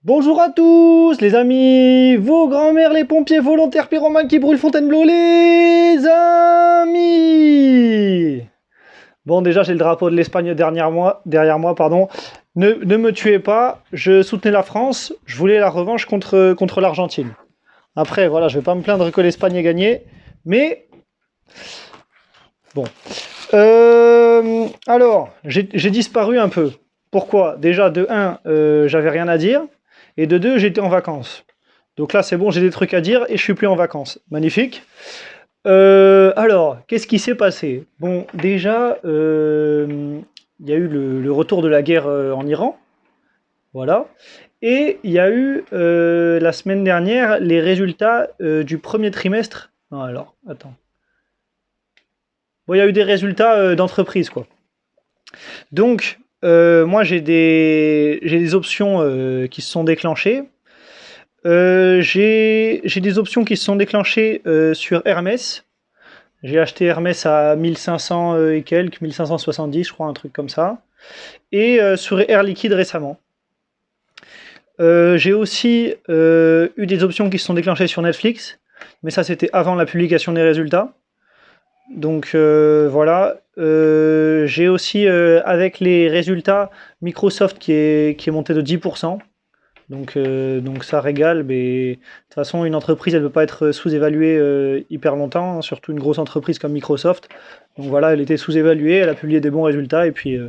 Bonjour à tous les amis, vos grands-mères, les pompiers volontaires pyromanes qui brûlent Fontainebleau, les amis. Bon, déjà j'ai le drapeau de l'Espagne derrière moi, pardon. Ne me tuez pas, je soutenais la France, je voulais la revanche contre l'Argentine. Après, voilà, je vais pas me plaindre que l'Espagne ait gagné, mais bon. Alors, j'ai disparu un peu. Pourquoi? Déjà, de un, j'avais rien à dire. Et de deux, j'étais en vacances. Donc là, c'est bon, j'ai des trucs à dire et je suis plus en vacances. Magnifique. Alors, qu'est-ce qui s'est passé? Bon, déjà, il y a eu le retour de la guerre en Iran. Voilà. Et il y a eu la semaine dernière les résultats du premier trimestre. Non, alors, attends. Bon, il y a eu des résultats d'entreprise, quoi. Donc, moi, j'ai des options qui se sont déclenchées. J'ai des options qui se sont déclenchées sur Hermès. J'ai acheté Hermès à 1500 et quelques, 1570, je crois, un truc comme ça. Et sur Air Liquide récemment. J'ai aussi eu des options qui se sont déclenchées sur Netflix, mais ça c'était avant la publication des résultats. Donc voilà. J'ai aussi avec les résultats Microsoft qui est monté de 10%. Donc ça régale, mais de toute façon une entreprise elle ne peut pas être sous-évaluée hyper longtemps, hein, surtout une grosse entreprise comme Microsoft. Donc voilà, elle était sous-évaluée, elle a publié des bons résultats et puis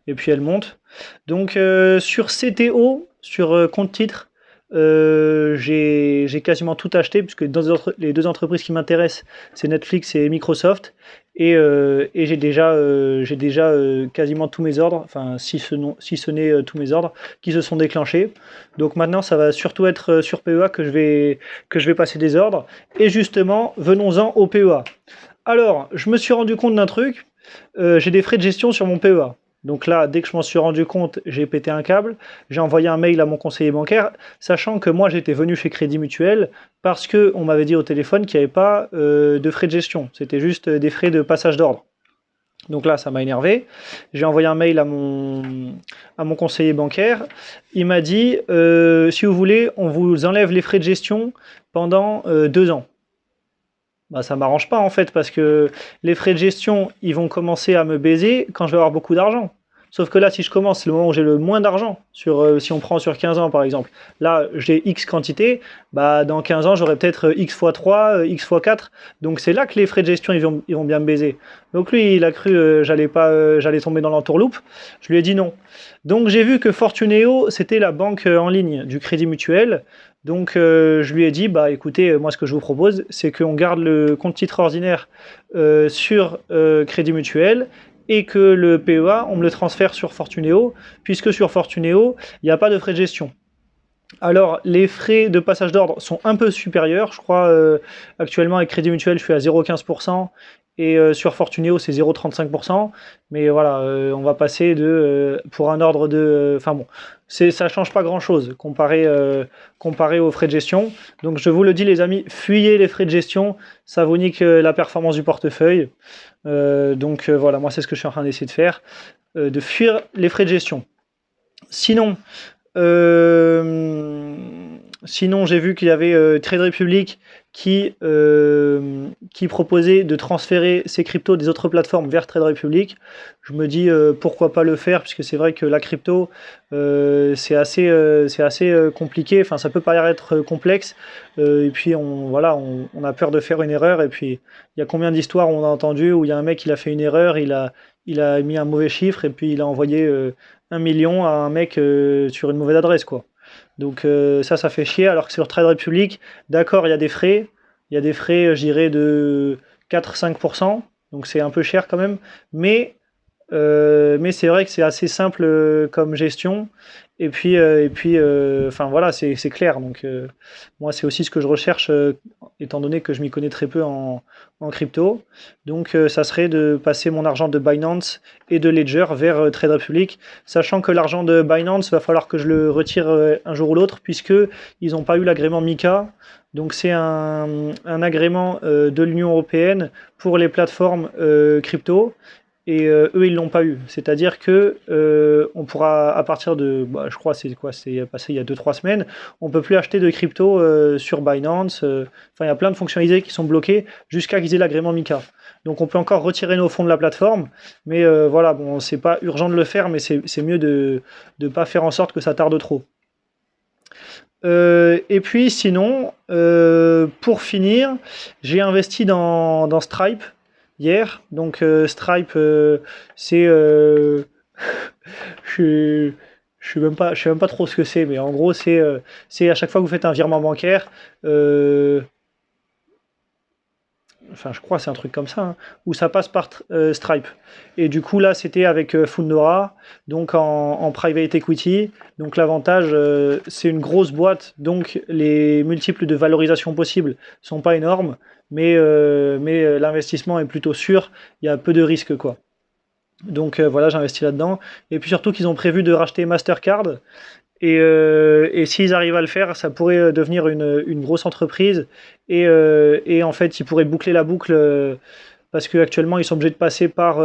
elle monte. Donc sur CTO, sur compte titre, j'ai quasiment tout acheté puisque les deux entreprises qui m'intéressent c'est Netflix et Microsoft et j'ai déjà quasiment tous mes ordres, enfin si ce n'est tous mes ordres qui se sont déclenchés. Donc maintenant, ça va surtout être sur PEA que je vais passer des ordres. Et justement, venons-en au PEA. Alors, je me suis rendu compte d'un truc. J'ai des frais de gestion sur mon PEA. Donc là, dès que je m'en suis rendu compte, j'ai pété un câble. J'ai envoyé un mail à mon conseiller bancaire, sachant que moi, j'étais venu chez Crédit Mutuel parce qu'on m'avait dit au téléphone qu'il n'y avait pas de frais de gestion. C'était juste des frais de passage d'ordre. Donc là, ça m'a énervé. J'ai envoyé un mail à mon conseiller bancaire. Il m'a dit, si vous voulez, on vous enlève les frais de gestion pendant 2 ans. Bah, ça m'arrange pas en fait, parce que les frais de gestion, ils vont commencer à me baiser quand je vais avoir beaucoup d'argent. Sauf que là, si je commence, c'est le moment où j'ai le moins d'argent. Si on prend sur 15 ans par exemple. Là, j'ai X quantité, bah, dans 15 ans, j'aurai peut-être X fois 3, X fois 4. Donc c'est là que les frais de gestion, ils vont bien me baiser. Donc lui, il a cru j'allais tomber dans l'entourloupe. Je lui ai dit non. Donc j'ai vu que Fortuneo, c'était la banque en ligne du Crédit Mutuel. Donc je lui ai dit, bah écoutez, moi ce que je vous propose, c'est qu'on garde le compte titre ordinaire sur Crédit Mutuel et que le PEA, on me le transfère sur Fortuneo, puisque sur Fortuneo, il n'y a pas de frais de gestion. Alors, les frais de passage d'ordre sont un peu supérieurs. Je crois actuellement avec Crédit Mutuel, je suis à 0,15% et sur Fortuneo, c'est 0,35%. Mais voilà, on va passer pour un ordre de. Enfin bon, ça change pas grand-chose comparé aux frais de gestion. Donc, je vous le dis, les amis, fuyez les frais de gestion. Ça vous nique la performance du portefeuille. Voilà, moi, c'est ce que je suis en train d'essayer de faire, de fuir les frais de gestion. Sinon, euh, sinon, j'ai vu qu'il y avait Trade Republic qui proposait de transférer ses cryptos des autres plateformes vers Trade Republic. Je me dis pourquoi pas le faire, puisque c'est vrai que la crypto, c'est assez compliqué. Enfin, ça peut paraître complexe. Et puis, on a peur de faire une erreur. Et puis, il y a combien d'histoires on a entendu où il y a un mec, il a fait une erreur, il a mis un mauvais chiffre et puis il a envoyé 1 million à un mec sur une mauvaise adresse, quoi. Donc ça fait chier, alors que sur Trade Republic, d'accord, il y a des frais, je dirais, de 4-5%, donc c'est un peu cher quand même, mais c'est vrai que c'est assez simple comme gestion, enfin voilà, c'est clair, donc moi c'est aussi ce que je recherche, étant donné que je m'y connais très peu en crypto, donc ça serait de passer mon argent de Binance et de Ledger vers Trade Republic, sachant que l'argent de Binance, va falloir que je le retire un jour ou l'autre, puisque ils n'ont pas eu l'agrément MiCA. Donc c'est un agrément de l'Union européenne pour les plateformes crypto. et eux ils l'ont pas eu. C'est-à-dire que on pourra à partir de, bah, je crois c'est quoi, c'est passé il y a 2-3 semaines, on peut plus acheter de crypto sur Binance. Enfin il y a plein de fonctionnalités qui sont bloquées jusqu'à qu'ils aient l'agrément MiCA. Donc on peut encore retirer nos fonds de la plateforme, mais voilà, bon c'est pas urgent de le faire, mais c'est mieux de ne pas faire en sorte que ça tarde trop. Et puis sinon, pour finir, j'ai investi dans Stripe hier. Donc Stripe, c'est, je, je sais même pas trop ce que c'est, mais en gros c'est à chaque fois que vous faites un virement bancaire, euh, enfin je crois que c'est un truc comme ça, hein, où ça passe par Stripe. Et du coup là c'était avec Fundora, donc en private equity. Donc l'avantage c'est une grosse boîte, donc les multiples de valorisation possibles sont pas énormes, mais l'investissement est plutôt sûr, il y a peu de risques quoi. Donc voilà, j'investis là-dedans. Et puis surtout qu'ils ont prévu de racheter Mastercard. Et s'ils arrivent à le faire, ça pourrait devenir une grosse entreprise. Et en fait, ils pourraient boucler la boucle parce qu'actuellement, ils sont obligés de passer par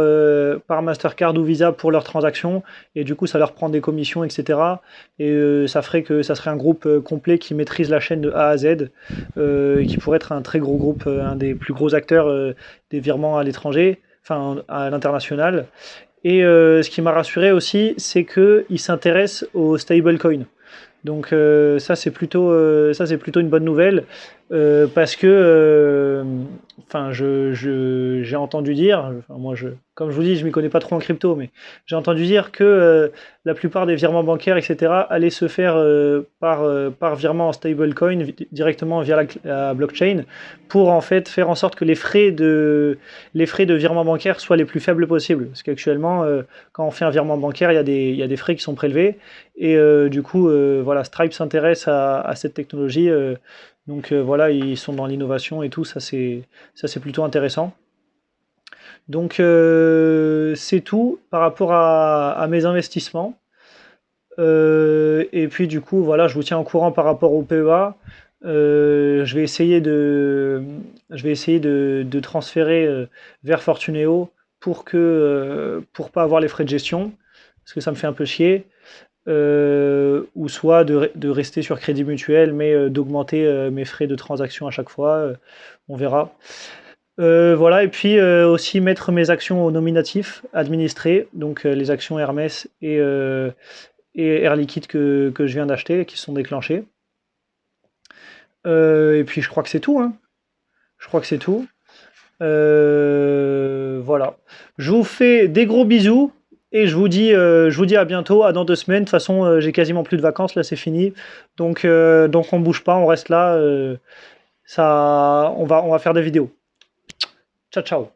Mastercard ou Visa pour leurs transactions. Et du coup, ça leur prend des commissions, etc. Et ça ferait que ça serait un groupe complet qui maîtrise la chaîne de A à Z, et qui pourrait être un très gros groupe, un des plus gros acteurs des virements à l'étranger, enfin à l'international. Et ce qui m'a rassuré aussi, c'est qu'il s'intéresse aux stablecoins. Donc ça c'est plutôt une bonne nouvelle parce que enfin j'ai entendu dire, enfin, moi comme je vous dis je m'y connais pas trop en crypto, mais j'ai entendu dire que la plupart des virements bancaires etc allaient se faire par virement en stablecoin directement via la blockchain pour en fait faire en sorte que les frais de virement bancaire soient les plus faibles possibles, parce qu'actuellement quand on fait un virement bancaire il y a des frais qui sont prélevés. Et du coup, voilà, Stripe s'intéresse à cette technologie. Donc voilà, ils sont dans l'innovation et tout, ça c'est plutôt intéressant. Donc c'est tout par rapport à mes investissements. Et puis du coup, voilà, je vous tiens au courant par rapport au PEA. Je vais essayer de transférer vers Fortuneo pour pas avoir les frais de gestion, parce que ça me fait un peu chier. Ou soit de rester sur Crédit Mutuel, mais d'augmenter mes frais de transaction à chaque fois. On verra. Voilà, et puis aussi mettre mes actions au nominatif administré, donc les actions Hermès et Air Liquide que je viens d'acheter, qui sont déclenchées. Et puis je crois que c'est tout, hein. Je crois que c'est tout. Voilà. Je vous fais des gros bisous et je vous dis à bientôt, à dans 2 semaines. De toute façon, j'ai quasiment plus de vacances, là c'est fini. Donc on bouge pas, on reste là. On va faire des vidéos. Ciao, ciao.